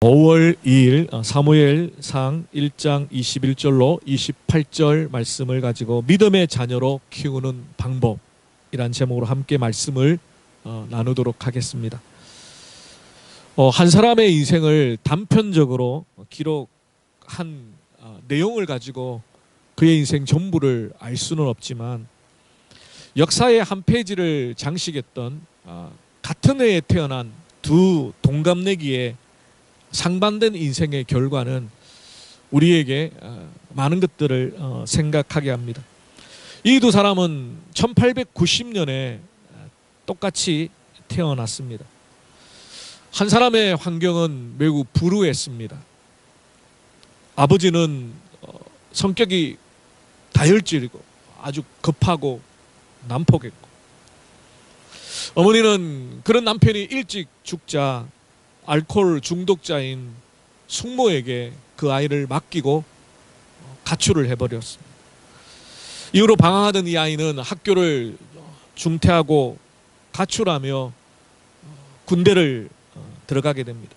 5월 2일 사무엘상 1장 21절로 28절 말씀을 가지고 믿음의 자녀로 키우는 방법이란 제목으로 함께 말씀을 나누도록 하겠습니다. 한 사람의 인생을 단편적으로 기록한 내용을 가지고 그의 인생 전부를 알 수는 없지만 역사의 한 페이지를 장식했던 같은 해에 태어난 두 동갑내기의 상반된 인생의 결과는 우리에게 많은 것들을 생각하게 합니다. 이 두 사람은 1890년에 똑같이 태어났습니다. 한 사람의 환경은 매우 불우했습니다. 아버지는 성격이 다혈질이고 아주 급하고 난폭했고, 어머니는 그런 남편이 일찍 죽자 알코올 중독자인 숙모에게 그 아이를 맡기고 가출을 해버렸습니다. 이후로 방황하던 이 아이는 학교를 중퇴하고 가출하며 군대를 들어가게 됩니다.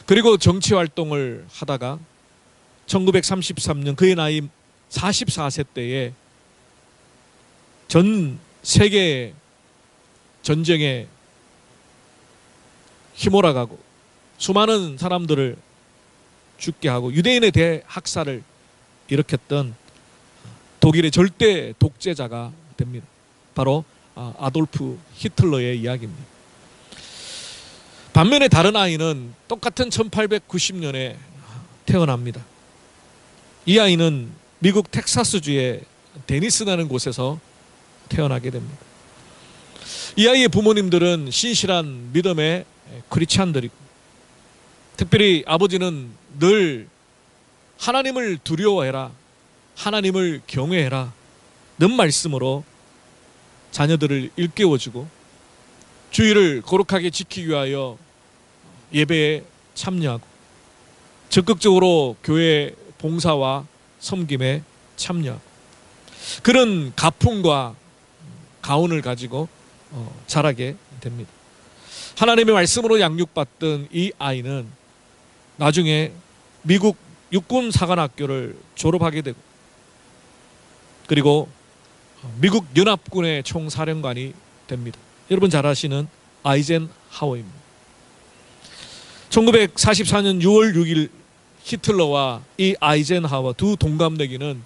그리고 정치활동을 하다가 1933년 그의 나이 44세 때에 전 세계 전쟁에 휘몰아가고 수많은 사람들을 죽게 하고 유대인에 대해 학살을 일으켰던 독일의 절대 독재자가 됩니다. 바로 아돌프 히틀러의 이야기입니다. 반면에 다른 아이는 똑같은 1890년에 태어납니다. 이 아이는 미국 텍사스주의 데니스라는 곳에서 태어나게 됩니다. 이 아이의 부모님들은 신실한 믿음의 크리스찬들이고, 특별히 아버지는 늘 하나님을 두려워해라, 하나님을 경외해라 는 말씀으로 자녀들을 일깨워주고 주의를 거룩하게 지키기 위하여 예배에 참여하고 적극적으로 교회 봉사와 섬김에 참여하고 그런 가풍과 가훈을 가지고 자라게 됩니다. 하나님의 말씀으로 양육받던 이 아이는 나중에 미국 육군사관학교를 졸업하게 되고, 그리고 미국 연합군의 총사령관이 됩니다. 여러분 잘 아시는 아이젠하워입니다. 1944년 6월 6일 히틀러와 이 아이젠하워 두 동갑내기는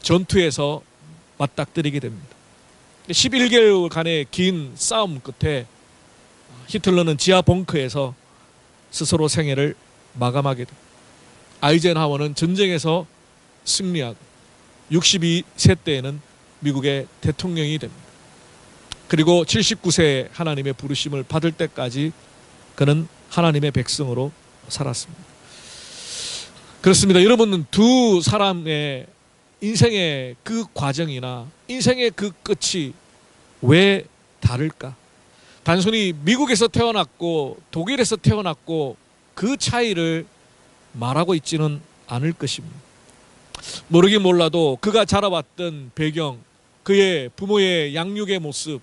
전투에서 맞닥뜨리게 됩니다. 11개월간의 긴 싸움 끝에 히틀러는 지하 벙커에서 스스로 생애를 마감하게 됩니다. 아이젠하워는 전쟁에서 승리하고 62세 때에는 미국의 대통령이 됩니다. 그리고 79세에 하나님의 부르심을 받을 때까지 그는 하나님의 백성으로 살았습니다. 그렇습니다. 여러분은 두 사람의 인생의 그 과정이나 인생의 그 끝이 왜 다를까? 단순히 미국에서 태어났고 독일에서 태어났고 그 차이를 말하고 있지는 않을 것입니다. 모르긴 몰라도 그가 자라왔던 배경, 그의 부모의 양육의 모습,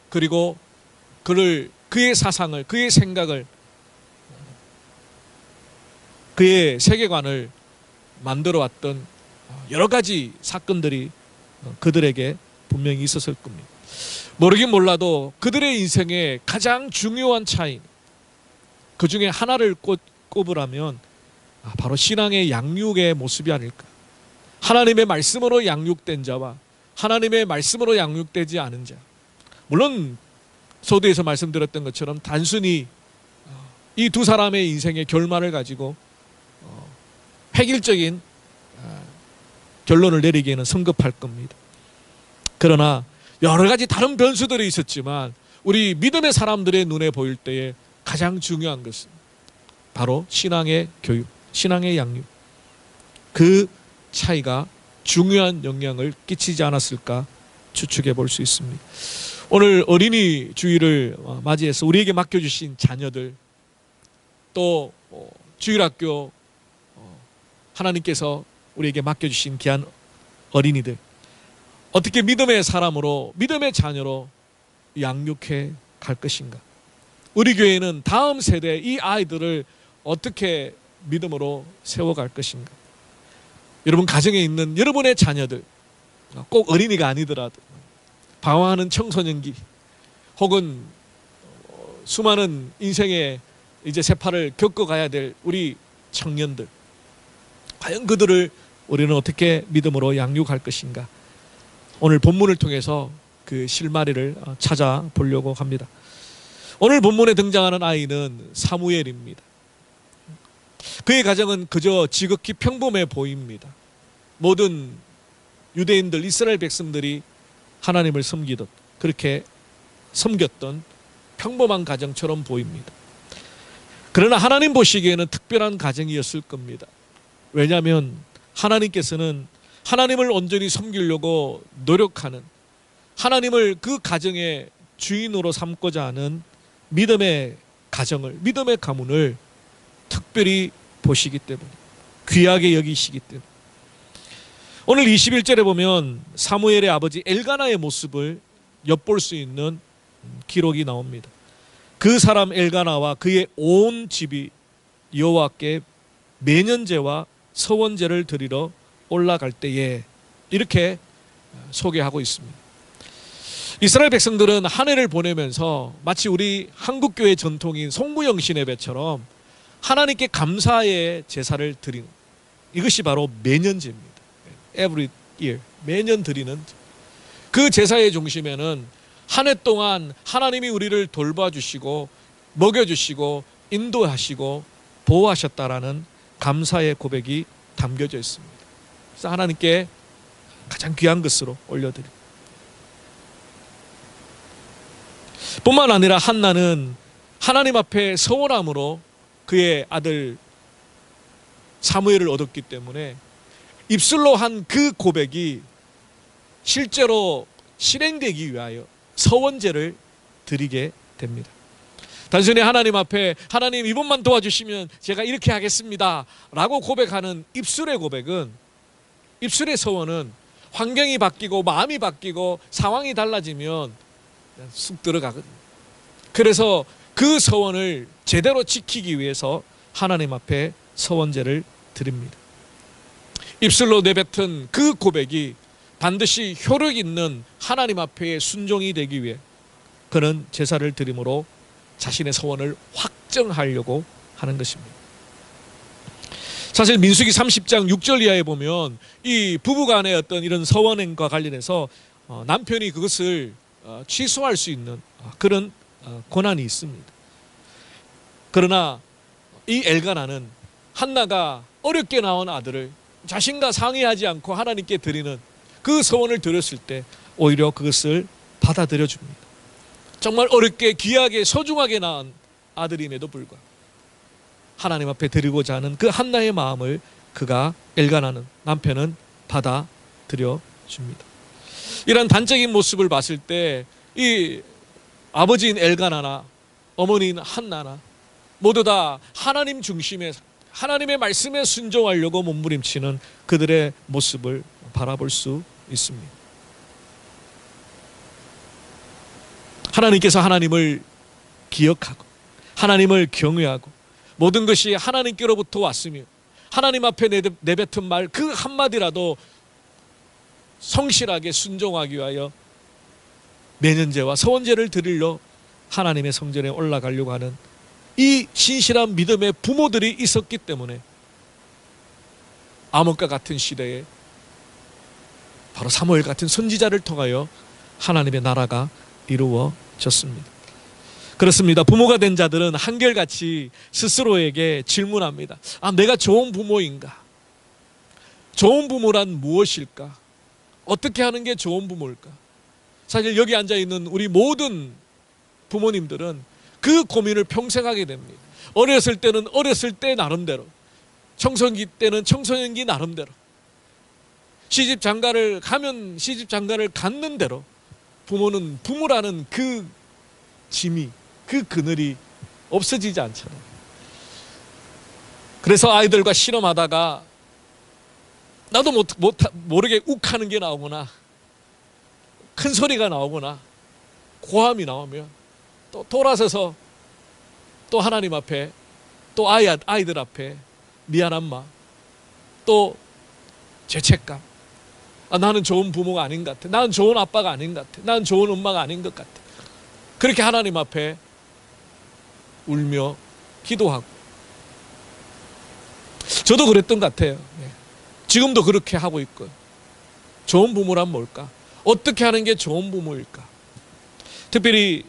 그리고 그의 사상을, 그의 생각을, 그의 세계관을 만들어왔던 여러 가지 사건들이 그들에게 분명히 있었을 겁니다. 모르긴 몰라도 그들의 인생의 가장 중요한 차이, 그 중에 하나를 꼽으라면 바로 신앙의 양육의 모습이 아닐까. 하나님의 말씀으로 양육된 자와 하나님의 말씀으로 양육되지 않은 자. 물론 서두에서 말씀드렸던 것처럼 단순히 이 두 사람의 인생의 결말을 가지고 획일적인 결론을 내리기에는 성급할 겁니다. 그러나 여러 가지 다른 변수들이 있었지만 우리 믿음의 사람들의 눈에 보일 때에 가장 중요한 것은 바로 신앙의 교육, 신앙의 양육, 그 차이가 중요한 영향을 끼치지 않았을까 추측해 볼 수 있습니다. 오늘 어린이 주일을 맞이해서 우리에게 맡겨주신 자녀들, 또 주일학교 하나님께서 우리에게 맡겨주신 귀한 어린이들, 어떻게 믿음의 사람으로, 믿음의 자녀로 양육해 갈 것인가? 우리 교회는 다음 세대 이 아이들을 어떻게 믿음으로 세워갈 것인가? 여러분 가정에 있는 여러분의 자녀들, 꼭 어린이가 아니더라도 방황하는 청소년기 혹은 수많은 인생의 이제 세파를 겪어가야 될 우리 청년들, 과연 그들을 우리는 어떻게 믿음으로 양육할 것인가? 오늘 본문을 통해서 그 실마리를 찾아보려고 합니다. 오늘 본문에 등장하는 아이는 사무엘입니다. 그의 가정은 그저 지극히 평범해 보입니다. 모든 유대인들, 이스라엘 백성들이 하나님을 섬기듯 그렇게 섬겼던 평범한 가정처럼 보입니다. 그러나 하나님 보시기에는 특별한 가정이었을 겁니다. 왜냐하면 하나님께서는 하나님을 온전히 섬기려고 노력하는, 하나님을 그 가정의 주인으로 삼고자 하는 믿음의 가정을, 믿음의 가문을 특별히 보시기 때문에, 귀하게 여기시기 때문에. 오늘 21절에 보면 사무엘의 아버지 엘가나의 모습을 엿볼 수 있는 기록이 나옵니다. 그 사람 엘가나와 그의 온 집이 여호와께 매년제와 서원제를 드리러 올라갈 때에, 이렇게 소개하고 있습니다. 이스라엘 백성들은 한 해를 보내면서 마치 우리 한국교회 전통인 송구영신 예배처럼 하나님께 감사의 제사를 드리는, 이것이 바로 매년제입니다. Every year, 매년 드리는 그 제사의 중심에는 한 해 동안 하나님이 우리를 돌봐주시고 먹여주시고 인도하시고 보호하셨다라는 감사의 고백이 담겨져 있습니다. 그래서 하나님께 가장 귀한 것으로 올려드립니다. 뿐만 아니라 한나는 하나님 앞에 서원함으로 그의 아들 사무엘을 얻었기 때문에 입술로 한 그 고백이 실제로 실행되기 위하여 서원제를 드리게 됩니다. 단순히 하나님 앞에 하나님 이번만 도와주시면 제가 이렇게 하겠습니다 라고 고백하는 입술의 고백은, 입술의 서원은 환경이 바뀌고 마음이 바뀌고 상황이 달라지면 쑥 들어가거든요. 그래서 그 서원을 제대로 지키기 위해서 하나님 앞에 서원제를 드립니다. 입술로 내뱉은 그 고백이 반드시 효력 있는 하나님 앞에 순종이 되기 위해 그는 제사를 드림으로 자신의 서원을 확정하려고 하는 것입니다. 사실 민수기 30장 6절 이하에 보면 이 부부간의 어떤 이런 서원행과 관련해서 남편이 그것을 취소할 수 있는 그런 권한이 있습니다. 그러나 이 엘가나는 한나가 어렵게 낳은 아들을 자신과 상의하지 않고 하나님께 드리는 그 서원을 드렸을 때 오히려 그것을 받아들여 줍니다. 정말 어렵게 귀하게 소중하게 낳은 아들임에도 불구하고 하나님 앞에 드리고자 하는 그 한나의 마음을 그가, 엘가나는, 남편은 받아들여 줍니다. 이런 단적인 모습을 봤을 때 이 아버지인 엘가나나 어머니인 한나나 모두 다 하나님 중심의, 하나님의 말씀에 순종하려고 몸부림치는 그들의 모습을 바라볼 수 있습니다. 하나님께서 하나님을 기억하고 하나님을 경외하고 모든 것이 하나님께로부터 왔으며 하나님 앞에 내뱉은 말 그 한마디라도 성실하게 순종하기 위하여 매년제와 서원제를 드리려 하나님의 성전에 올라가려고 하는 이 신실한 믿음의 부모들이 있었기 때문에 아몬과 같은 시대에 바로 사무엘 같은 선지자를 통하여 하나님의 나라가 이루어졌습니다. 그렇습니다. 부모가 된 자들은 한결같이 스스로에게 질문합니다. 내가 좋은 부모인가? 좋은 부모란 무엇일까? 어떻게 하는 게 좋은 부모일까? 사실 여기 앉아있는 우리 모든 부모님들은 그 고민을 평생 하게 됩니다. 어렸을 때는 어렸을 때 나름대로, 청소년기 때는 청소년기 나름대로, 시집 장가를 가면 시집 장가를 갔는 대로 부모는 부모라는 그 짐이, 그 그늘이 없어지지 않잖아요. 그래서 아이들과 실험하다가 나도 모르게 욱하는 게 나오거나 큰 소리가 나오거나 고함이 나오면 또 돌아서서 또 하나님 앞에 또 아이들 앞에 미안한 마음, 또 죄책감. 나는 좋은 부모가 아닌 것 같아. 나는 좋은 아빠가 아닌 것 같아. 나는 좋은 엄마가 아닌 것 같아. 그렇게 하나님 앞에 울며 기도하고. 저도 그랬던 것 같아요. 지금도 그렇게 하고 있고. 좋은 부모란 뭘까? 어떻게 하는 게 좋은 부모일까? 특별히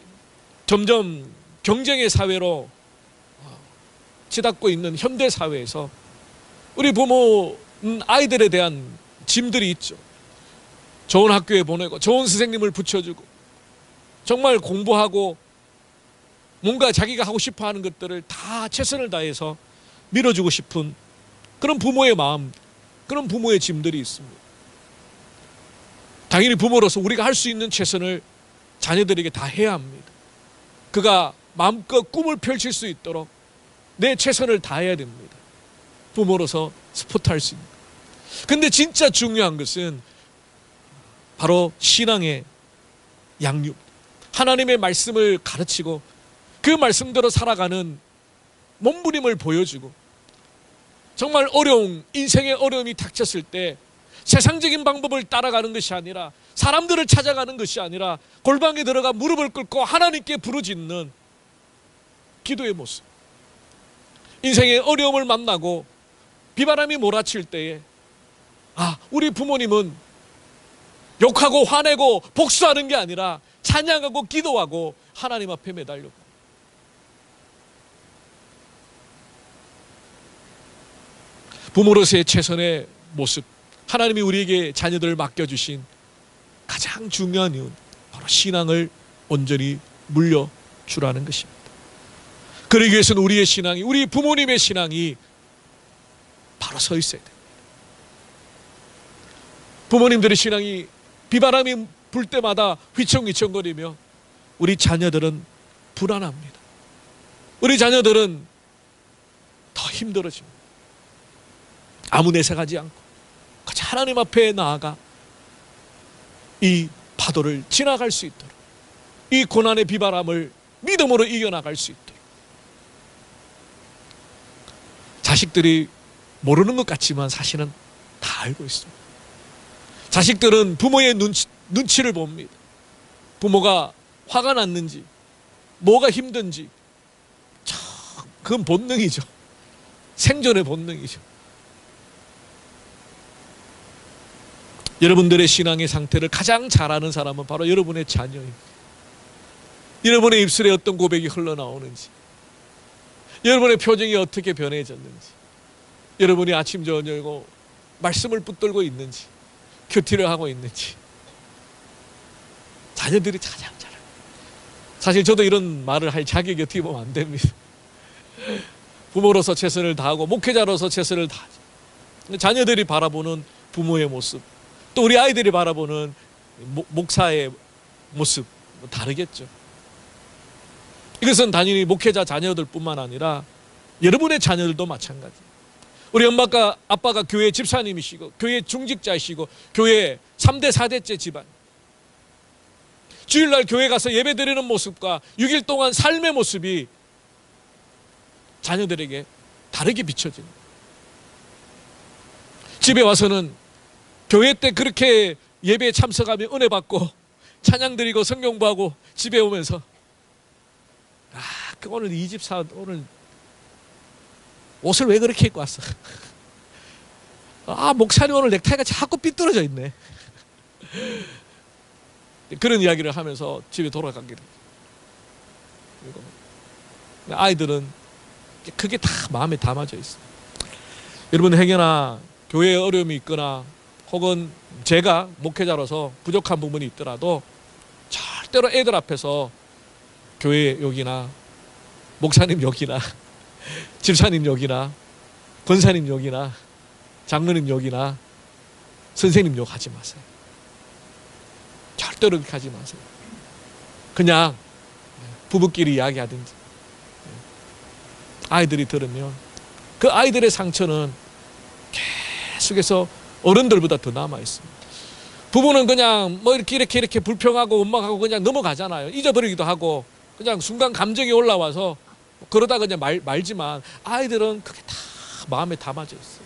점점 경쟁의 사회로 치닫고 있는 현대 사회에서 우리 부모는 아이들에 대한 짐들이 있죠. 좋은 학교에 보내고 좋은 선생님을 붙여주고 정말 공부하고 뭔가 자기가 하고 싶어 하는 것들을 다 최선을 다해서 밀어주고 싶은 그런 부모의 마음, 그런 부모의 짐들이 있습니다. 당연히 부모로서 우리가 할 수 있는 최선을 자녀들에게 다 해야 합니다. 그가 마음껏 꿈을 펼칠 수 있도록 내 최선을 다해야 됩니다. 부모로서 스포트할 수 있는. 근데 진짜 중요한 것은 바로 신앙의 양육. 하나님의 말씀을 가르치고 그 말씀대로 살아가는 몸부림을 보여주고 정말 어려운 인생의 어려움이 닥쳤을 때 세상적인 방법을 따라가는 것이 아니라 사람들을 찾아가는 것이 아니라 골방에 들어가 무릎을 꿇고 하나님께 부르짖는 기도의 모습. 인생의 어려움을 만나고 비바람이 몰아칠 때에 우리 부모님은 욕하고 화내고 복수하는 게 아니라 찬양하고 기도하고 하나님 앞에 매달렸고 부모로서의 최선의 모습, 하나님이 우리에게 자녀들을 맡겨주신 가장 중요한 이유는 바로 신앙을 온전히 물려주라는 것입니다. 그러기 위해서는 우리의 신앙이, 우리 부모님의 신앙이 바로 서 있어야 됩니다. 부모님들의 신앙이 비바람이 불 때마다 휘청휘청거리며 우리 자녀들은 불안합니다. 우리 자녀들은 더 힘들어집니다. 아무 내색하지 않고 그저 하나님 앞에 나아가 이 파도를 지나갈 수 있도록, 이 고난의 비바람을 믿음으로 이겨나갈 수 있도록. 자식들이 모르는 것 같지만 사실은 다 알고 있습니다. 자식들은 부모의 눈치를 봅니다. 부모가 화가 났는지 뭐가 힘든지 그건 본능이죠. 생존의 본능이죠. 여러분들의 신앙의 상태를 가장 잘 아는 사람은 바로 여러분의 자녀입니다. 여러분의 입술에 어떤 고백이 흘러나오는지, 여러분의 표정이 어떻게 변해졌는지, 여러분이 아침 저녁으로 말씀을 붙들고 있는지, 큐티를 하고 있는지 자녀들이 가장 잘 알아요. 사실 저도 이런 말을 할 자격이 어떻게 보면 안 됩니다. 부모로서 최선을 다하고 목회자로서 최선을 다하죠. 자녀들이 바라보는 부모의 모습, 또 우리 아이들이 바라보는 목사의 모습 다르겠죠. 이것은 단연히 목회자 자녀들뿐만 아니라 여러분의 자녀들도 마찬가지입니다. 우리 엄마가 아빠가 교회 집사님이시고 교회 중직자이시고 교회 3대 4대째 집안, 주일날 교회 가서 예배드리는 모습과 6일 동안 삶의 모습이 자녀들에게 다르게 비춰집니다. 집에 와서는 교회 때 그렇게 예배에 참석하며 은혜 받고 찬양 드리고 성경 공부하고 집에 오면서 오늘 이 집사 오늘 옷을 왜 그렇게 입고 왔어? 목사님 오늘 넥타이가 자꾸 삐뚤어져 있네. 그런 이야기를 하면서 집에 돌아가게 됩니다. 아이들은 그게 다 마음에 담아져 있어요. 여러분 행여나 교회에 어려움이 있거나 혹은 제가 목회자로서 부족한 부분이 있더라도 절대로 애들 앞에서 교회 욕이나 목사님 욕이나 집사님 욕이나 권사님 욕이나 장로님 욕이나 선생님 욕하지 마세요. 절대로 그렇게 하지 마세요. 그냥 부부끼리 이야기하든지. 아이들이 들으면 그 아이들의 상처는 계속해서 어른들보다 더 남아있습니다. 부부는 그냥 뭐 이렇게 불평하고 원망하고 그냥 넘어가잖아요. 잊어버리기도 하고 그냥 순간 감정이 올라와서 그러다가 그냥 말지만 아이들은 그게 다 마음에 담아져 있어요.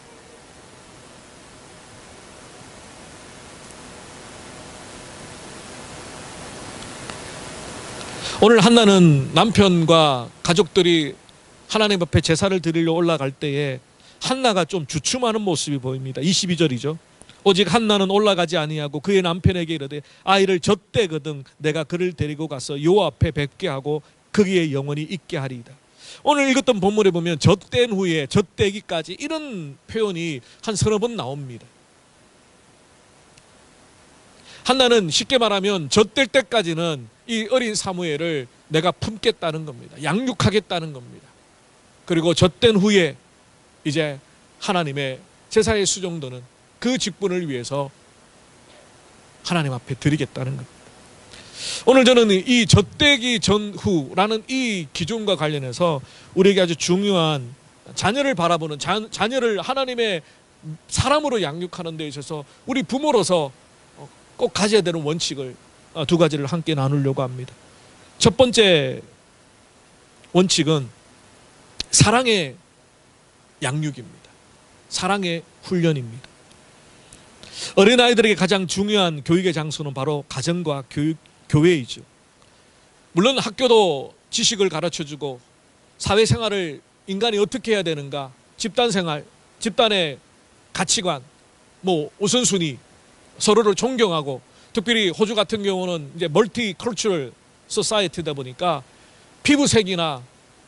오늘 한나는 남편과 가족들이 하나님 앞에 제사를 드리려 올라갈 때에 한나가 좀 주춤하는 모습이 보입니다. 22절이죠. 오직 한나는 올라가지 아니하고 그의 남편에게 이르되 아이를 젖대거든 내가 그를 데리고 가서 여호와 앞에 뵙게 하고 거기에 영원히 있게 하리이다. 오늘 읽었던 본문에 보면 젖댄 후에 젖대기까지 이런 표현이 한 서너 번 나옵니다. 한나는 쉽게 말하면 젖댈 때까지는 이 어린 사무엘을 내가 품겠다는 겁니다. 양육하겠다는 겁니다. 그리고 젖댄 후에 이제 하나님의 제사의 수종도는 그 직분을 위해서 하나님 앞에 드리겠다는 겁니다. 오늘 저는 이 젖대기 전후라는 이 기준과 관련해서 우리에게 아주 중요한 자녀를 바라보는 자녀를 하나님의 사람으로 양육하는 데 있어서 우리 부모로서 꼭 가져야 되는 원칙을 두 가지를 함께 나누려고 합니다. 첫 번째 원칙은 사랑의 양육입니다. 사랑의 훈련입니다. 어린아이들에게 가장 중요한 교육의 장소는 바로 가정과 교회이죠. 물론 학교도 지식을 가르쳐주고 사회생활을 인간이 어떻게 해야 되는가, 집단생활, 집단의 가치관, 우선순위, 서로를 존경하고, 특별히 호주 같은 경우는 이제 멀티컬처럴 소사이티다 보니까 피부색이나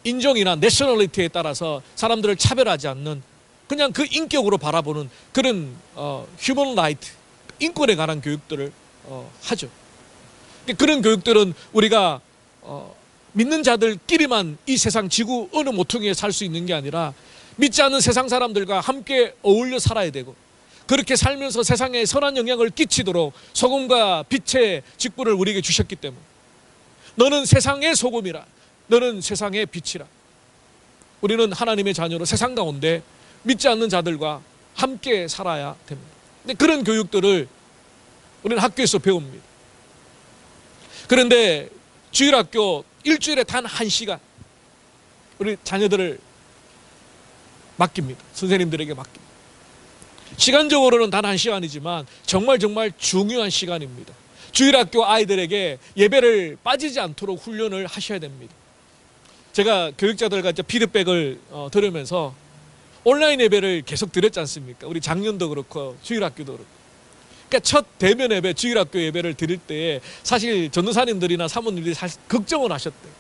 인종이나 내셔널리티에 따라서 사람들을 차별하지 않는 그냥 그 인격으로 바라보는 그런 휴먼 라이트, 인권에 관한 교육들을 하죠. 그런 교육들은 우리가 믿는 자들끼리만 이 세상 지구 어느 모퉁이에 살 수 있는 게 아니라 믿지 않는 세상 사람들과 함께 어울려 살아야 되고, 그렇게 살면서 세상에 선한 영향을 끼치도록 소금과 빛의 직분을 우리에게 주셨기 때문에 너는 세상의 소금이라, 너는 세상의 빛이라. 우리는 하나님의 자녀로 세상 가운데 믿지 않는 자들과 함께 살아야 됩니다. 근데 그런 교육들을 우리는 학교에서 배웁니다. 그런데 주일학교 일주일에 단 1시간 우리 자녀들을 맡깁니다. 선생님들에게 맡깁니다. 시간적으로는 단 1시간이지만 정말 중요한 시간입니다. 주일학교 아이들에게 예배를 빠지지 않도록 훈련을 하셔야 됩니다. 제가 교육자들과 피드백을 들으면서 온라인 예배를 계속 드렸지 않습니까? 우리 작년도 그렇고 주일학교도 그렇고. 그러니까 첫 대면 예배, 주일학교 예배를 드릴 때에 사실 전도사님들이나 사모님들이 사실 걱정을 하셨대요.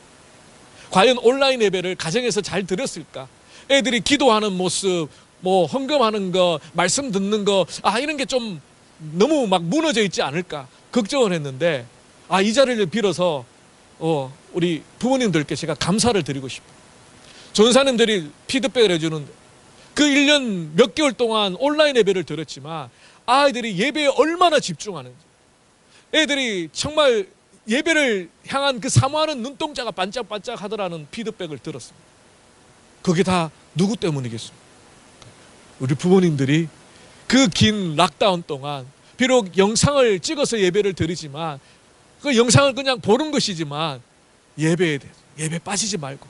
과연 온라인 예배를 가정에서 잘 드렸을까? 애들이 기도하는 모습, 헌금하는 거, 말씀 듣는 거, 이런 게 좀 너무 막 무너져 있지 않을까 걱정을 했는데, 이 자리를 빌어서 우리 부모님들께 제가 감사를 드리고 싶어요. 전사님들이 피드백을 해주는데 그 1년 몇 개월 동안 온라인 예배를 드렸지만 아이들이 예배에 얼마나 집중하는지, 애들이 정말 예배를 향한 그 사모하는 눈동자가 반짝반짝 하더라는 피드백을 들었습니다. 그게 다 누구 때문이겠습니까? 우리 부모님들이 그 긴 락다운 동안 비록 영상을 찍어서 예배를 드리지만 그 영상을 그냥 보는 것이지만 예배에 대해서 예배 빠지지 말고,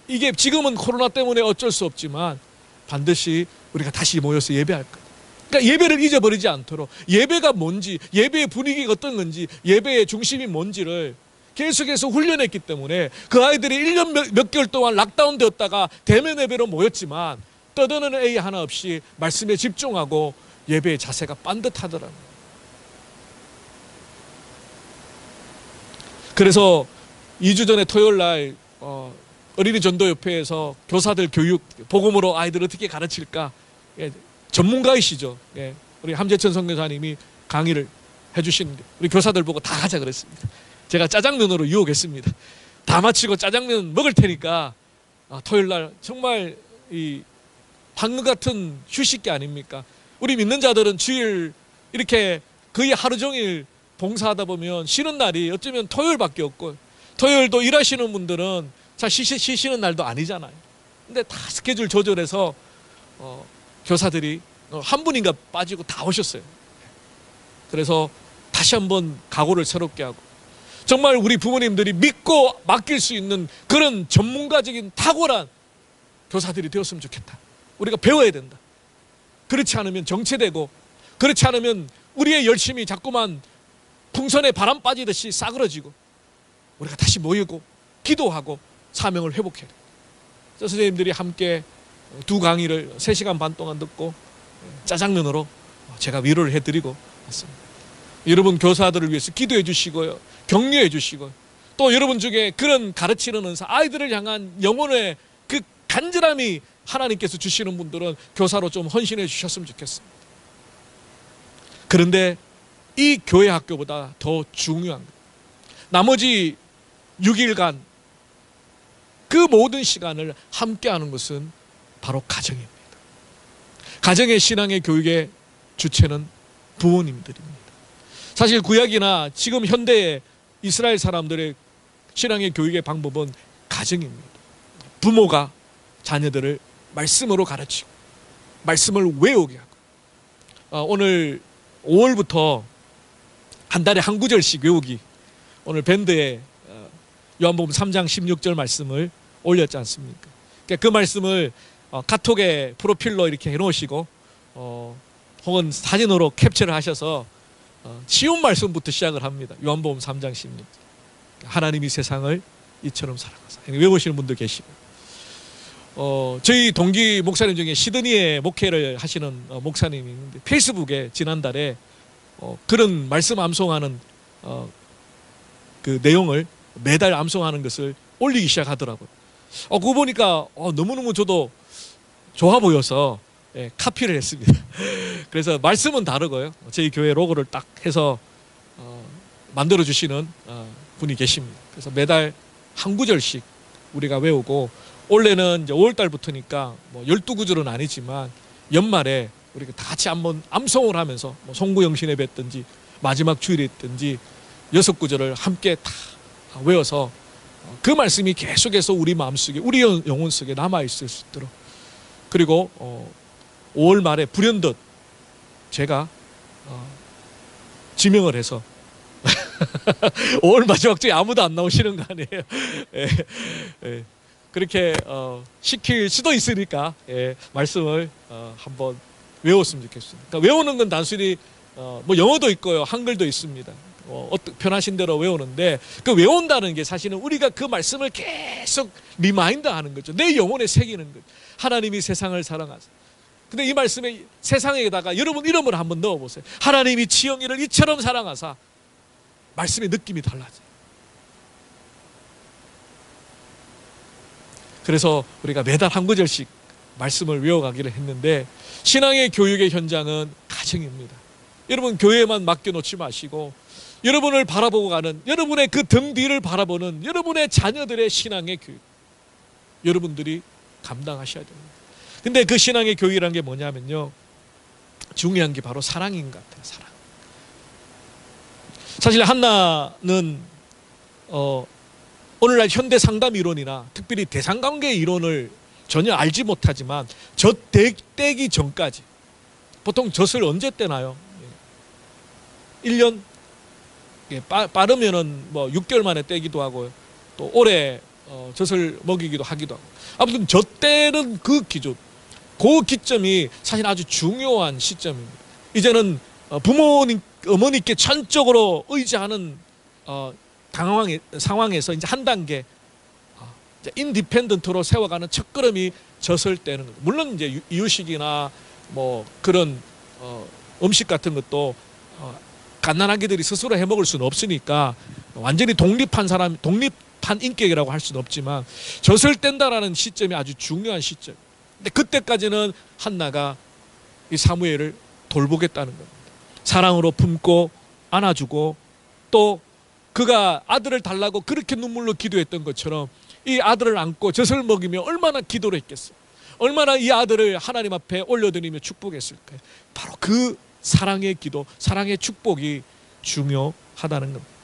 이게 지금은 코로나 때문에 어쩔 수 없지만 반드시 우리가 다시 모여서 예배할 것. 그러니까 예배를 잊어버리지 않도록 예배가 뭔지, 예배의 분위기가 어떤 건지, 예배의 중심이 뭔지를 계속해서 훈련했기 때문에 그 아이들이 1년 몇 개월 동안 락다운 되었다가 대면 예배로 모였지만 떠드는 애 하나 없이 말씀에 집중하고 예배의 자세가 반듯하더라고요. 그래서 2주 전에 토요일 날 어린이 전도협회에서 교사들 교육, 복음으로 아이들 어떻게 가르칠까, 전문가이시죠. 우리 함재천 선교사님이 강의를 해주시는데 우리 교사들 보고 다 하자 그랬습니다. 제가 짜장면으로 유혹했습니다. 다 마치고 짜장면 먹을 테니까 토요일 날 정말 이 방금 같은 휴식기 아닙니까? 우리 믿는 자들은 주일 이렇게 거의 하루 종일 봉사하다 보면 쉬는 날이 어쩌면 토요일밖에 없고, 토요일도 일하시는 분들은 자 쉬시는 날도 아니잖아요. 근데 다 스케줄 조절해서 교사들이 한 분인가 빠지고 다 오셨어요. 그래서 다시 한번 각오를 새롭게 하고, 정말 우리 부모님들이 믿고 맡길 수 있는 그런 전문가적인 탁월한 교사들이 되었으면 좋겠다. 우리가 배워야 된다. 그렇지 않으면 정체되고, 그렇지 않으면 우리의 열심이 자꾸만 풍선에 바람 빠지듯이 싸그러지고, 우리가 다시 모이고 기도하고 사명을 회복해야 돼요. 선생님들이 함께 두 강의를 3시간 반 동안 듣고 짜장면으로 제가 위로를 해드리고 왔습니다. 여러분 교사들을 위해서 기도해 주시고요, 격려해 주시고, 또 여러분 중에 그런 가르치는 은사, 아이들을 향한 영혼의 그 간절함이 하나님께서 주시는 분들은 교사로 좀 헌신해 주셨으면 좋겠습니다. 그런데 이 교회 학교보다 더 중요한 것, 나머지 6일간 그 모든 시간을 함께하는 것은 바로 가정입니다. 가정의 신앙의 교육의 주체는 부모님들입니다. 사실 구약이나 지금 현대의 이스라엘 사람들의 신앙의 교육의 방법은 가정입니다. 부모가 자녀들을 말씀으로 가르치고 말씀을 외우게 하고, 오늘 5월부터 한 달에 한 구절씩 외우기, 오늘 밴드에 요한복음 3장 16절 말씀을 올렸지 않습니까? 그 말씀을 카톡에 프로필로 이렇게 해놓으시고, 혹은 사진으로 캡처를 하셔서 쉬운 말씀부터 시작을 합니다. 요한복음 3장 16절. 하나님이 세상을 이처럼 사랑하사. 외우시는 분도 계시고, 저희 동기 목사님 중에 시드니에 목회를 하시는 목사님이 있는데, 페이스북에 지난달에 그런 말씀 암송하는 그 내용을 매달 암송하는 것을 올리기 시작하더라고요. 그거 보니까 너무너무 저도 좋아 보여서 카피를 했습니다. 그래서 말씀은 다르고요, 저희 교회 로고를 딱 해서 만들어 주시는 분이 계십니다. 그래서 매달 한 구절씩 우리가 외우고, 원래는 이제 5월 달부터니까 뭐 12구절은 아니지만 연말에 우리가 다 같이 한번 암송을 하면서 뭐 송구영신에 뵀든지 마지막 주일에 있든지 6구절을 함께 다 외워서 그 말씀이 계속해서 우리 마음속에, 우리 영혼 속에 남아있을 수 있도록, 그리고 5월 말에 불현듯 제가 지명을 해서 5월 마지막 주에 아무도 안 나오시는 거 아니에요? 그렇게 시킬 수도 있으니까 말씀을 한번 외웠으면 좋겠습니다. 그러니까 외우는 건 단순히 뭐 영어도 있고요, 한글도 있습니다. 편하신 대로 외우는데, 그 외운다는 게 사실은 우리가 그 말씀을 계속 리마인드 하는 거죠. 내 영혼에 새기는 거죠. 하나님이 세상을 사랑하사. 근데 이 말씀에 세상에다가 여러분 이름을 한번 넣어보세요. 하나님이 지영이를 이처럼 사랑하사. 말씀의 느낌이 달라져요. 그래서 우리가 매달 한 구절씩 말씀을 외워가기를 했는데, 신앙의 교육의 현장은 가정입니다. 여러분 교회만 맡겨놓지 마시고, 여러분을 바라보고 가는, 여러분의 그 등 뒤를 바라보는 여러분의 자녀들의 신앙의 교육, 여러분들이 감당하셔야 됩니다. 근데 그 신앙의 교육이라는 게 뭐냐면요, 중요한 게 바로 사랑인 것 같아요. 사랑. 사실 한나는 오늘날 현대 상담 이론이나 특별히 대상관계 이론을 전혀 알지 못하지만, 젖 떼기 전까지, 보통 젖을 언제 떼나요? 1년, 빠르면은 뭐 6개월 만에 떼기도 하고요, 또 오래 젖을 먹이기도 하기도 하고, 아무튼 젖 떼는 그 기준, 그 기점이 사실 아주 중요한 시점입니다. 이제는 부모님, 어머니께 전적으로 의지하는 상황에서 이제 한 단계 인디펜던트로 세워가는 첫걸음이 젖을 떼는 거죠. 물론 이제 이유식이나 뭐 그런 음식 같은 것도 갓난아기들이 스스로 해먹을 수는 없으니까 완전히 독립한 인격이라고 할 수는 없지만, 젖을 뗀다라는 시점이 아주 중요한 시점. 근데 그때까지는 한나가 이 사무엘을 돌보겠다는 겁니다. 사랑으로 품고 안아주고, 또 그가 아들을 달라고 그렇게 눈물로 기도했던 것처럼 이 아들을 안고 젖을 먹이며 얼마나 기도를 했겠어요. 얼마나 이 아들을 하나님 앞에 올려드리며 축복했을까요? 바로 그 사랑의 기도, 사랑의 축복이 중요하다는 겁니다.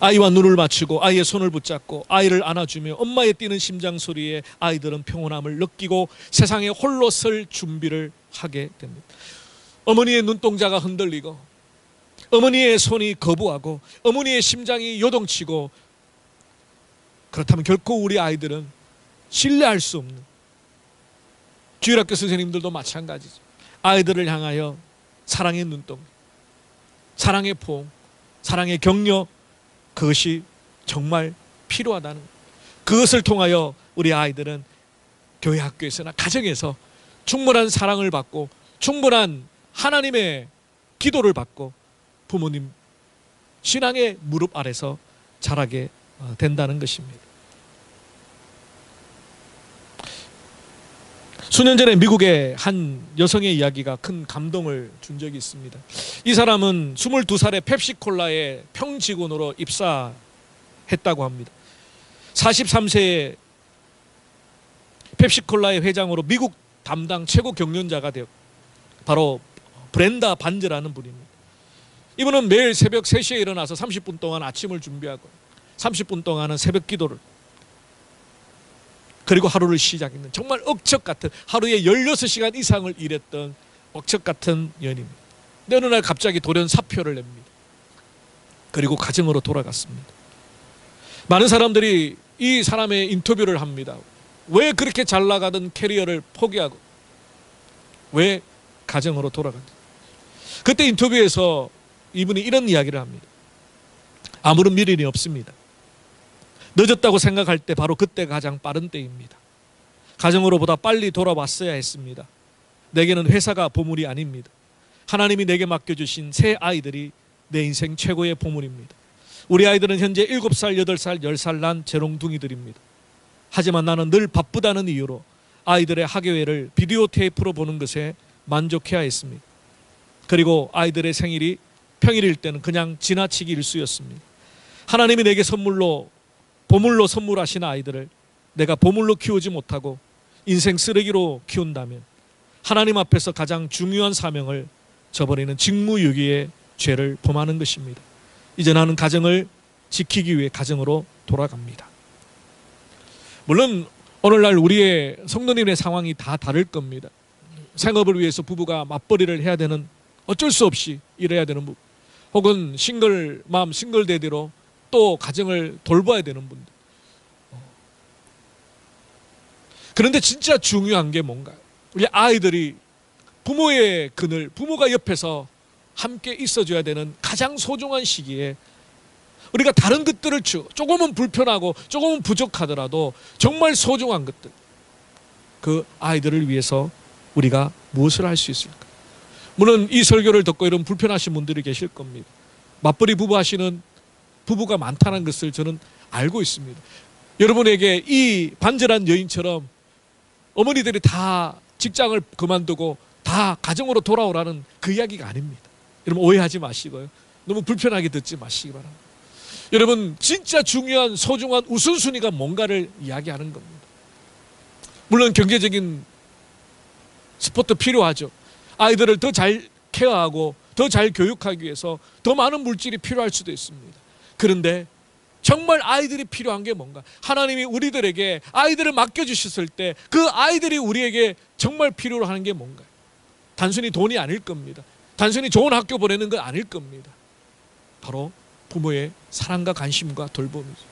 아이와 눈을 맞추고 아이의 손을 붙잡고 아이를 안아주며 엄마의 뛰는 심장 소리에 아이들은 평온함을 느끼고 세상에 홀로 설 준비를 하게 됩니다. 어머니의 눈동자가 흔들리고, 어머니의 손이 거부하고 어머니의 심장이 요동치고, 그렇다면 결코 우리 아이들은 신뢰할 수 없는, 주일학교 선생님들도 마찬가지죠. 아이들을 향하여 사랑의 눈동이, 사랑의 포옹, 사랑의 격려, 그것이 정말 필요하다는 것. 그것을 통하여 우리 아이들은 교회 학교에서나 가정에서 충분한 사랑을 받고 충분한 하나님의 기도를 받고 부모님 신앙의 무릎 아래서 자라게 된다는 것입니다. 수년 전에 미국의 한 여성의 이야기가 큰 감동을 준 적이 있습니다. 이 사람은 22살에 펩시콜라의 평직원으로 입사했다고 합니다. 43세에 펩시콜라의 회장으로 미국 담당 최고 경영자가 되었고, 바로 브렌다 반즈라는 분입니다. 이분은 매일 새벽 3시에 일어나서 30분 동안 아침을 준비하고 30분 동안은 새벽 기도를, 그리고 하루를 시작했는 정말 억척 같은, 하루에 16시간 이상을 일했던 억척 같은 연입니다. 근데 어느 날 갑자기 돌연 사표를 냅니다. 그리고 가정으로 돌아갔습니다. 많은 사람들이 이 사람의 인터뷰를 합니다. 왜 그렇게 잘 나가던 캐리어를 포기하고 왜 가정으로 돌아갔는지. 그때 인터뷰에서 이분이 이런 이야기를 합니다. 아무런 미련이 없습니다. 늦었다고 생각할 때 바로 그때가 가장 빠른 때입니다. 가정으로보다 빨리 돌아왔어야 했습니다. 내게는 회사가 보물이 아닙니다. 하나님이 내게 맡겨주신 새 아이들이 내 인생 최고의 보물입니다. 우리 아이들은 현재 7살, 8살, 10살 난 재롱둥이들입니다. 하지만 나는 늘 바쁘다는 이유로 아이들의 학예회를 비디오 테이프로 보는 것에 만족해야 했습니다. 그리고 아이들의 생일이 평일일 때는 그냥 지나치기 일쑤였습니다. 하나님이 내게 보물로 선물하신 아이들을 내가 보물로 키우지 못하고 인생 쓰레기로 키운다면 하나님 앞에서 가장 중요한 사명을 저버리는 직무유기의 죄를 범하는 것입니다. 이제 나는 가정을 지키기 위해 가정으로 돌아갑니다. 물론 오늘날 우리의 성도님의 상황이 다 다를 겁니다. 생업을 위해서 부부가 맞벌이를 해야 되는, 어쩔 수 없이 일해야 되는 부부, 혹은 싱글맘, 싱글데디로 또 가정을 돌봐야 되는 분들. 그런데 진짜 중요한 게 뭔가요? 우리 아이들이 부모의 그늘, 부모가 옆에서 함께 있어줘야 되는 가장 소중한 시기에 우리가 다른 것들을 조금은 불편하고 조금은 부족하더라도 정말 소중한 것들, 그 아이들을 위해서 우리가 무엇을 할 수 있을까? 물론 이 설교를 듣고 이런 불편하신 분들이 계실 겁니다. 맞벌이 부부 하시는 부부가 많다는 것을 저는 알고 있습니다. 여러분에게 이 반절한 여인처럼 어머니들이 다 직장을 그만두고 다 가정으로 돌아오라는 그 이야기가 아닙니다. 여러분 오해하지 마시고요. 너무 불편하게 듣지 마시기 바랍니다. 여러분 진짜 중요한 소중한 우선순위가 뭔가를 이야기하는 겁니다. 물론 경제적인 스포트 필요하죠. 아이들을 더 잘 케어하고 더 잘 교육하기 위해서 더 많은 물질이 필요할 수도 있습니다. 그런데 정말 아이들이 필요한 게 뭔가? 하나님이 우리들에게 아이들을 맡겨주셨을 때 그 아이들이 우리에게 정말 필요로 하는 게 뭔가요? 단순히 돈이 아닐 겁니다. 단순히 좋은 학교 보내는 건 아닐 겁니다. 바로 부모의 사랑과 관심과 돌봄이죠.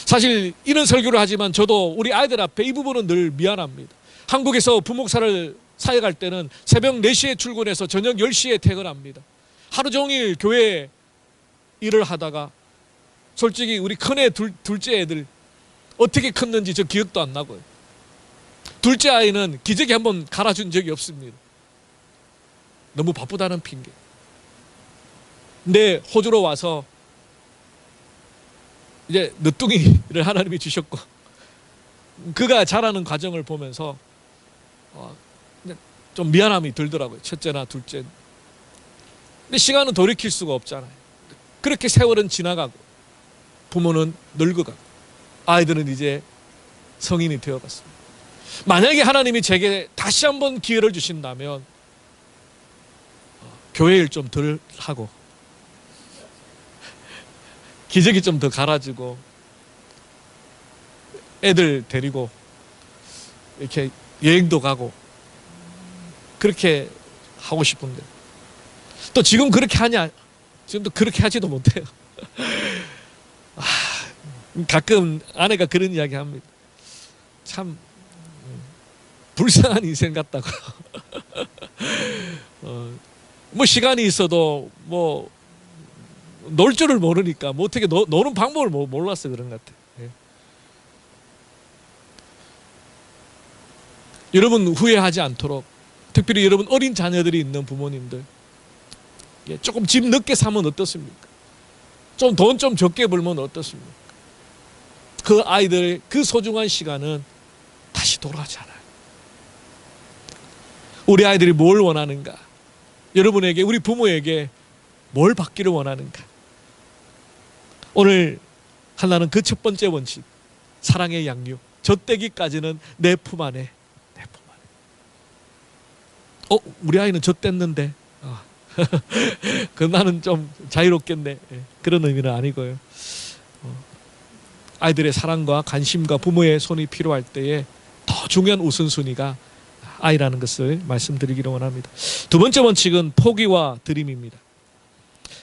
사실 이런 설교를 하지만 저도 우리 아이들 앞에 이 부분은 늘 미안합니다. 한국에서 부목사를 사역할 때는 새벽 4시에 출근해서 저녁 10시에 퇴근합니다. 하루 종일 교회 일을 하다가 솔직히 우리 큰애 둘째 애들 어떻게 컸는지 저 기억도 안 나고요. 둘째 아이는 기저귀 한번 갈아준 적이 없습니다. 너무 바쁘다는 핑계. 근데 호주로 와서 이제 늦둥이를 하나님이 주셨고 그가 자라는 과정을 보면서 좀 미안함이 들더라고요. 첫째나 둘째. 근데 시간은 돌이킬 수가 없잖아요. 그렇게 세월은 지나가고 부모는 늙어가고 아이들은 이제 성인이 되어갔습니다. 만약에 하나님이 제게 다시 한번 기회를 주신다면 교회 일 좀 덜 하고 기저귀 좀 더 갈아주고 애들 데리고 이렇게 여행도 가고 그렇게 하고 싶은데 또 지금 그렇게 하냐? 지금도 그렇게 하지도 못해요. 아, 가끔 아내가 그런 이야기 합니다. 참 불쌍한 인생 같다고. 뭐 시간이 있어도 뭐 놀 줄을 모르니까 뭐 어떻게 노는 방법을 몰라서 그런 것 같아요. 예. 여러분 후회하지 않도록, 특별히 여러분 어린 자녀들이 있는 부모님들, 예, 조금 집 늦게 사면 어떻습니까? 좀 돈 좀 적게 벌면 어떻습니까? 그 아이들의 그 소중한 시간은 다시 돌아오지 않아요. 우리 아이들이 뭘 원하는가? 여러분에게, 우리 부모에게 뭘 받기를 원하는가? 오늘 하나는 그 첫 번째 원칙, 사랑의 양육. 젖대기까지는 내 품 안에, 내 품 안에. 우리 아이는 젖댔는데 그 나는 좀 자유롭겠네. 그런 의미는 아니고요. 아이들의 사랑과 관심과 부모의 손이 필요할 때에 더 중요한 우선순위가 아이라는 것을 말씀드리기를 원합니다. 두 번째 원칙은 포기와 드림입니다.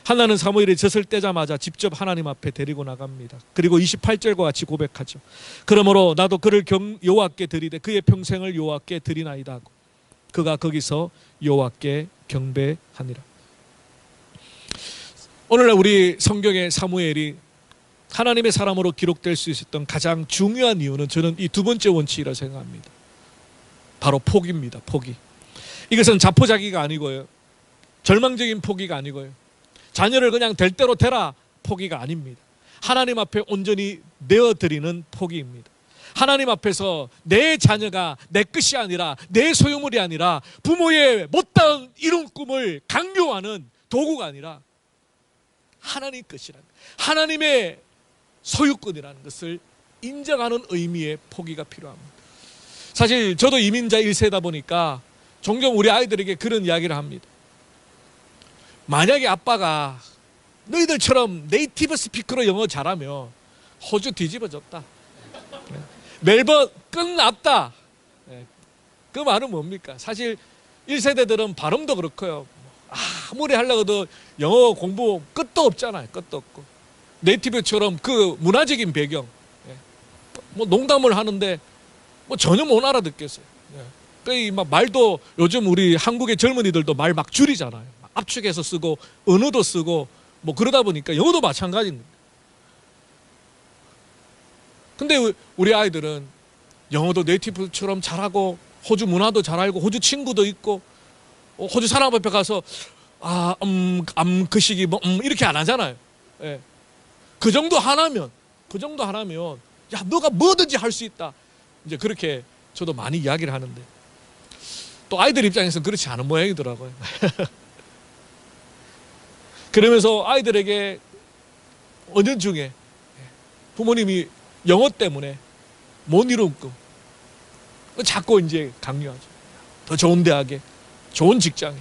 한나는 사무엘이 젖을 떼자마자 직접 하나님 앞에 데리고 나갑니다. 그리고 28절과 같이 고백하죠. 그러므로 나도 그를 여호와께 드리되 그의 평생을 여호와께 드리나이다 하고 그가 거기서 여호와께 경배하니라. 오늘날 우리 성경의 사무엘이 하나님의 사람으로 기록될 수 있었던 가장 중요한 이유는 저는 이 두 번째 원칙이라고 생각합니다. 바로 포기입니다. 포기. 이것은 자포자기가 아니고요, 절망적인 포기가 아니고요, 자녀를 그냥 될 대로 되라 포기가 아닙니다. 하나님 앞에 온전히 내어드리는 포기입니다. 하나님 앞에서 내 자녀가 내 것이 아니라, 내 소유물이 아니라, 부모의 못다한 이룬 꿈을 강요하는 도구가 아니라 하나님 것이라는, 하나님의 소유권이라는 것을 인정하는 의미의 포기가 필요합니다. 사실 저도 이민자 1세다 보니까 종종 우리 아이들에게 그런 이야기를 합니다. 만약에 아빠가 너희들처럼 네이티브 스피커로 영어 잘하면 호주 뒤집어졌다, 멜번 끝났다. 그 말은 뭡니까? 사실 1세대들은 발음도 그렇고요, 아무리 하려고 해도 영어 공부 끝도 없잖아요. 끝도 없고. 네이티브처럼 그 문화적인 배경, 뭐 농담을 하는데 뭐 전혀 못 알아듣겠어요. 막 말도 요즘 우리 한국의 젊은이들도 말 막 줄이잖아요. 압축해서 쓰고 언어도 쓰고 뭐 그러다 보니까 영어도 마찬가지입니다. 근데 우리 아이들은 영어도 네이티브처럼 잘하고 호주 문화도 잘 알고 호주 친구도 있고 호주 사람 앞에 가서 그 시기 뭐 이렇게 안 하잖아요. 예. 그 정도 하나면 야, 너가 뭐든지 할 수 있다. 이제 그렇게 저도 많이 이야기를 하는데 또 아이들 입장에서는 그렇지 않은 모양이더라고요. 그러면서 아이들에게 은연중에 부모님이 영어 때문에 못 이룬 꿈 자꾸 이제 강요하죠. 더 좋은 대학에, 좋은 직장에,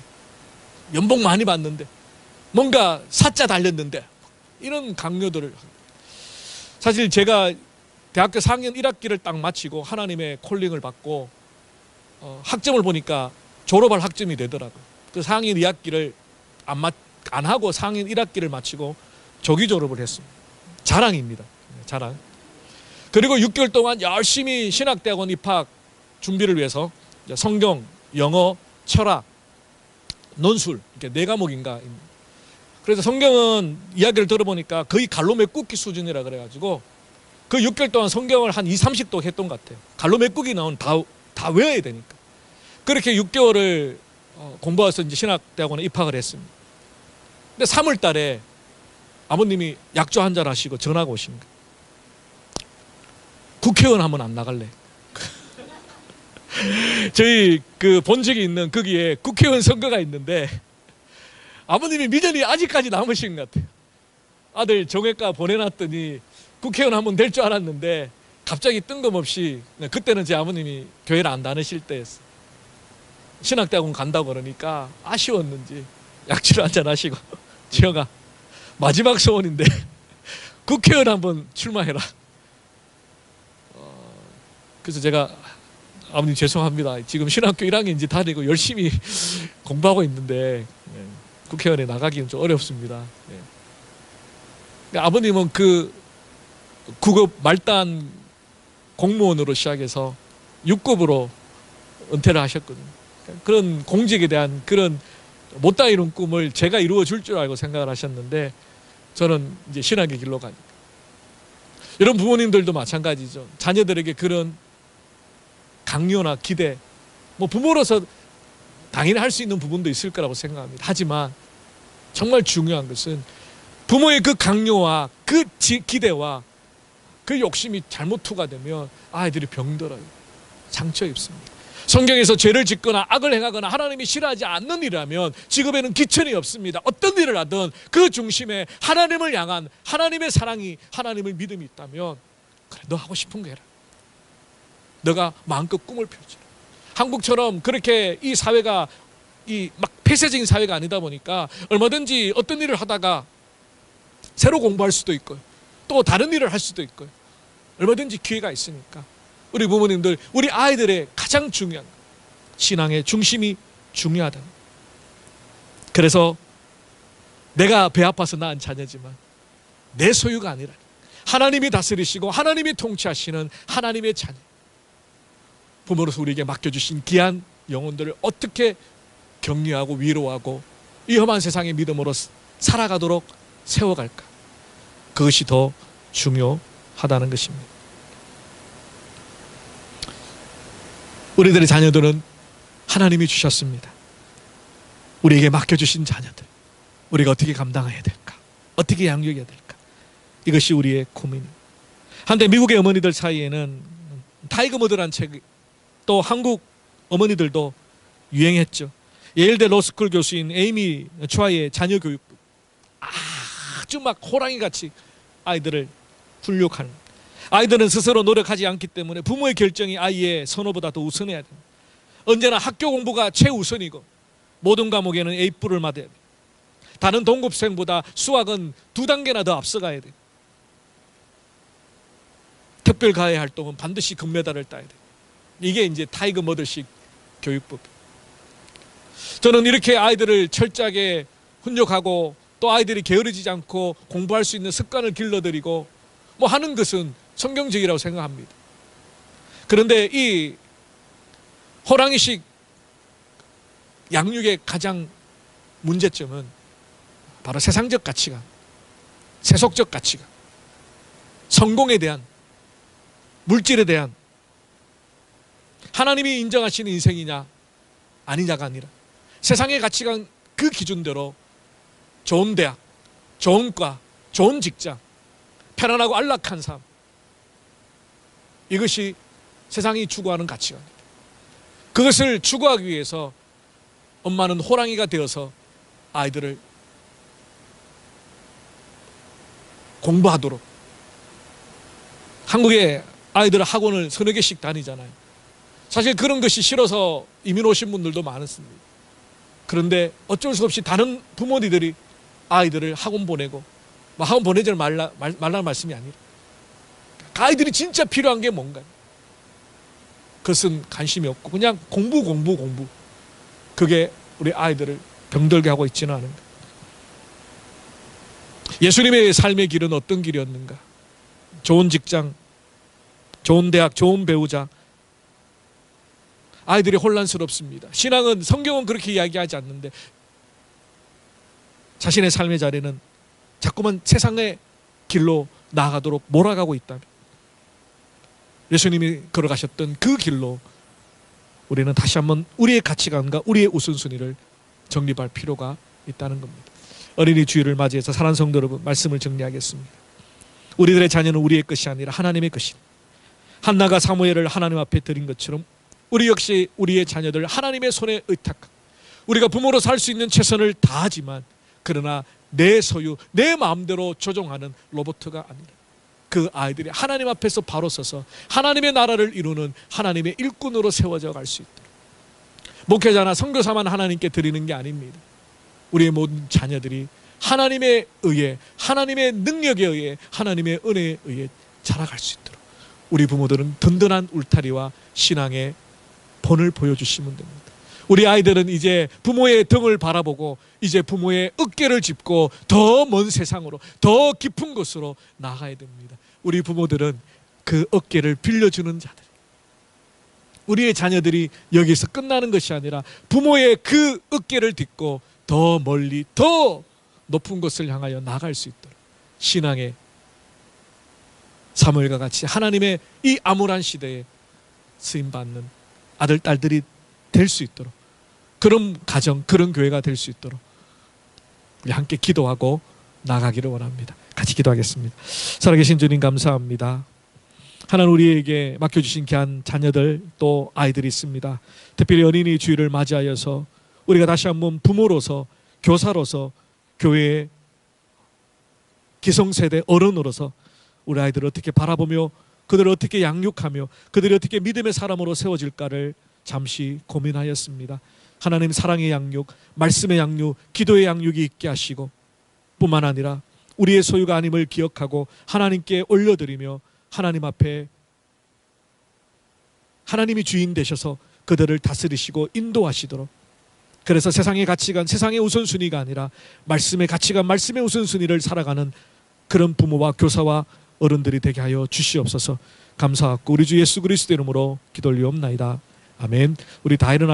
연봉 많이 받는데, 뭔가 사자 달렸는데, 이런 강요들을. 사실 제가 대학교 4학년 1학기를 딱 마치고 하나님의 콜링을 받고 학점을 보니까 졸업할 학점이 되더라고요. 그 4학년 2학기를 안 하고 4학년 1학기를 마치고 조기 졸업을 했습니다. 자랑입니다. 자랑. 그리고 6개월 동안 열심히 신학대학원 입학 준비를 위해서 성경, 영어, 철학, 논술 이렇게 4과목인가. 그래서 성경은 이야기를 들어보니까 거의 갈로 메꾸기 수준이라 그래가지고 그 6개월 동안 성경을 한 20-30도 했던 것 같아요. 갈로 메꾸기 나온 다 외워야 되니까. 그렇게 6개월을 공부해서 이제 신학대학원에 입학을 했습니다. 근데 3월 달에 아버님이 약주 한잔 하시고 전화가 오신 거예요. 국회의원 하면 안 나갈래? 저희 그 본직이 있는 거기에 국회의원 선거가 있는데 아버님이 미련이 아직까지 남으신 것 같아요. 아들 정외과 보내놨더니 국회의원 하면 될 줄 알았는데 갑자기 뜬금없이, 그때는 제 아버님이 교회를 안 다니실 때였어요. 신학대학원 간다고 그러니까 아쉬웠는지 약주를 한잔 하시고 지영아 마지막 소원인데 국회의원 한번 출마해라. 그래서 제가 아버님 죄송합니다. 지금 신학교 1학년인지 다니고 열심히 공부하고 있는데 국회의원에 나가기는 좀 어렵습니다. 예. 아버님은 그 9급 말단 공무원으로 시작해서 6급으로 은퇴를 하셨거든요. 그런 공직에 대한 그런 못다 이룬 꿈을 제가 이루어 줄 줄 알고 생각을 하셨는데 저는 이제 신학의 길로 가니까. 이런 부모님들도 마찬가지죠. 자녀들에게 그런 강요나 기대, 뭐 부모로서 당연히 할 수 있는 부분도 있을 거라고 생각합니다. 하지만 정말 중요한 것은 부모의 그 강요와 그 기대와 그 욕심이 잘못 투과되면 아이들이 병들어요. 상처 입습니다. 성경에서 죄를 짓거나 악을 행하거나 하나님이 싫어하지 않는 일이라면 직업에는 기천이 없습니다. 어떤 일을 하든 그 중심에 하나님을 향한 하나님의 사랑이, 하나님의 믿음이 있다면 그래, 너 하고 싶은 거 해라. 너가 마음껏 꿈을 펼쳐라. 한국처럼 그렇게 이 사회가 이 막 폐쇄적인 사회가 아니다 보니까 얼마든지 어떤 일을 하다가 새로 공부할 수도 있고 또 다른 일을 할 수도 있고 얼마든지 기회가 있으니까 우리 부모님들, 우리 아이들의 가장 중요한 신앙의 중심이 중요하다. 그래서 내가 배 아파서 낳은 자녀지만 내 소유가 아니라 하나님이 다스리시고 하나님이 통치하시는 하나님의 자녀, 부모로서 우리에게 맡겨주신 귀한 영혼들을 어떻게 격려하고 위로하고 이 험한 세상의 믿음으로 살아가도록 세워갈까, 그것이 더 중요하다는 것입니다. 우리들의 자녀들은 하나님이 주셨습니다. 우리에게 맡겨주신 자녀들, 우리가 어떻게 감당해야 될까, 어떻게 양육해야 될까, 이것이 우리의 고민입니다. 한때 미국의 어머니들 사이에는 타이거 머드라는 책, 또 한국 어머니들도 유행했죠. 예일대 로스쿨 교수인 에이미 추아의 자녀 교육부, 아주 막 호랑이같이 아이들을 훈육하는, 아이들은 스스로 노력하지 않기 때문에 부모의 결정이 아이의 선호보다 더 우선해야 됩니다. 언제나 학교 공부가 최우선이고 모든 과목에는 A+를 맞아야 돼요. 다른 동급생보다 수학은 2단계나 더 앞서가야 돼요. 특별과외 활동은 반드시 금메달을 따야 돼요. 이게 이제 타이거 머더식 교육법. 저는 이렇게 아이들을 철저하게 훈육하고 또 아이들이 게으르지 않고 공부할 수 있는 습관을 길러드리고 뭐 하는 것은 성경적이라고 생각합니다. 그런데 이 호랑이식 양육의 가장 문제점은 바로 세상적 가치관, 세속적 가치관, 성공에 대한, 물질에 대한, 하나님이 인정하시는 인생이냐 아니냐가 아니라 세상의 가치관 그 기준대로 좋은 대학, 좋은 과, 좋은 직장, 편안하고 안락한 삶, 이것이 세상이 추구하는 가치관입니다. 그것을 추구하기 위해서 엄마는 호랑이가 되어서 아이들을 공부하도록, 한국의 아이들 학원을 서너 개씩 다니잖아요. 사실 그런 것이 싫어서 이민 오신 분들도 많습니다. 그런데 어쩔 수 없이 다른 부모님들이 아이들을 학원 보내고, 학원 보내지 말라는 말씀이 아니라 아이들이 진짜 필요한 게 뭔가, 그것은 관심이 없고 그냥 공부, 그게 우리 아이들을 병들게 하고 있지는 않은가. 예수님의 삶의 길은 어떤 길이었는가? 좋은 직장, 좋은 대학, 좋은 배우자. 아이들이 혼란스럽습니다. 신앙은, 성경은 그렇게 이야기하지 않는데 자신의 삶의 자리는 자꾸만 세상의 길로 나아가도록 몰아가고 있다면, 예수님이 걸어가셨던 그 길로 우리는 다시 한번 우리의 가치관과 우리의 우선순위를 정립할 필요가 있다는 겁니다. 어린이 주일을 맞이해서 사랑하는 성도 여러분, 말씀을 정리하겠습니다. 우리들의 자녀는 우리의 것이 아니라 하나님의 것입니다. 한나가 사무엘을 하나님 앞에 드린 것처럼 우리 역시 우리의 자녀들 하나님의 손에 의탁하고, 우리가 부모로 살 수 있는 최선을 다하지만 그러나 내 소유, 내 마음대로 조종하는 로봇가 아니라 그 아이들이 하나님 앞에서 바로 서서 하나님의 나라를 이루는 하나님의 일꾼으로 세워져 갈 수 있도록, 목회자나 선교사만 하나님께 드리는 게 아닙니다. 우리의 모든 자녀들이 하나님에 의해, 하나님의 능력에 의해, 하나님의 은혜에 의해 자라갈 수 있도록 우리 부모들은 든든한 울타리와 신앙의 본을 보여주시면 됩니다. 우리 아이들은 이제 부모의 등을 바라보고 이제 부모의 어깨를 짚고 더 먼 세상으로, 더 깊은 곳으로 나가야 됩니다. 우리 부모들은 그 어깨를 빌려주는 자들. 우리의 자녀들이 여기서 끝나는 것이 아니라 부모의 그 어깨를 딛고 더 멀리, 더 높은 곳을 향하여 나갈 수 있도록 신앙의 사무엘과 같이 하나님의 이 암울한 시대에 쓰임받는 아들, 딸들이 될 수 있도록, 그런 가정, 그런 교회가 될 수 있도록 우리 함께 기도하고 나가기를 원합니다. 같이 기도하겠습니다. 살아계신 주님 감사합니다. 하나님, 우리에게 맡겨주신 귀한 자녀들 또 아이들이 있습니다. 특별히 어린이 주일을 맞이하여서 우리가 다시 한번 부모로서, 교사로서, 교회의 기성세대 어른으로서 우리 아이들을 어떻게 바라보며 그들을 어떻게 양육하며 그들이 어떻게 믿음의 사람으로 세워질까를 잠시 고민하였습니다. 하나님, 사랑의 양육, 말씀의 양육, 기도의 양육이 있게 하시고 뿐만 아니라 우리의 소유가 아님을 기억하고 하나님께 올려드리며 하나님 앞에 하나님이 주인 되셔서 그들을 다스리시고 인도하시도록, 그래서 세상의 가치관, 세상의 우선순위가 아니라 말씀의 가치관, 말씀의 우선순위를 살아가는 그런 부모와 교사와 어른들이 되게 하여 주시옵소서. 감사하고 우리 주 예수 그리스도 이름으로 기도 올리옵나이다. 아멘. 우리 다 일어나시